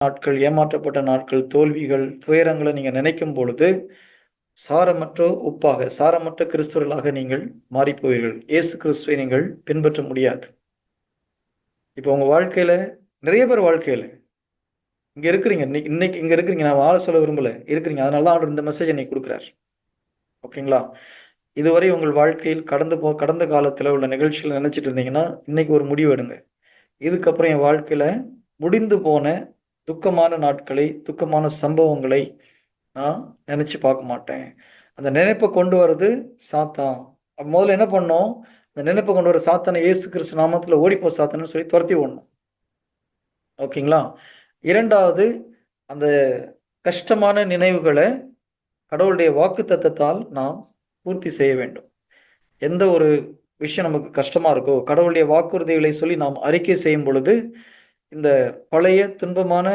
நாட்கள், ஏமாற்றப்பட்ட நாட்கள், தோல்விகள், துயரங்கள நீங்க நினைக்கும் பொழுது, சாரமற்ற உப்பாக, சாரமற்ற கிறிஸ்தவர்களாக நீங்கள் மாறிப் போவீர்கள். இயேசு கிறிஸ்துவை நீங்கள் பின்பற்ற முடியாது. இப்போ உங்க வாழ்க்கையில நிறைய பேர் வாழ்க்கையில இங்க இருக்கிறீங்க. இன்னைக்கு இன்னைக்கு இங்க இருக்கிறீங்க. நான் வாழ சொல்ல விரும்பல. இருக்கிறீங்க. அதனால தான் ஆண்டவர் இந்த மெசேஜ் இன்னைக்கு குடுக்குறார். ஓகேங்களா? இதுவரை உங்கள் வாழ்க்கையில் கடந்த காலத்துல உள்ள நிகழ்ச்சிகள நினைச்சிட்டு இருந்தீங்கன்னா, இன்னைக்கு ஒரு முடிவு எடுங்க. இதுக்கப்புறம் என் வாழ்க்கையில முடிந்து போன துக்கமான நாட்களை, துக்கமான சம்பவங்களை நான் நினைச்சு பார்க்க மாட்டேன். அந்த நினைப்ப கொண்டு வர்றது சாத்தான். முதல்ல என்ன பண்ணணும்? அந்த நினைப்ப கொண்டு வர சாத்தான இயேசு கிறிஸ்து நாமத்துல ஓடிப்போ சாத்தான்னு சொல்லி துரத்தி விடணும். ஓகேங்களா? 2வது அந்த கஷ்டமான நினைவுகள கடவுளுடைய வாக்குத்தத்தத்தால் நாம் பூர்த்தி செய்ய வேண்டும். எந்த ஒரு விஷயம் நமக்கு கஷ்டமா இருக்கோ, கடவுளுடைய வாக்குறுதிகளை சொல்லி நாம் அறிக்கை செய்யும் பொழுது, இந்த பழைய துன்பமான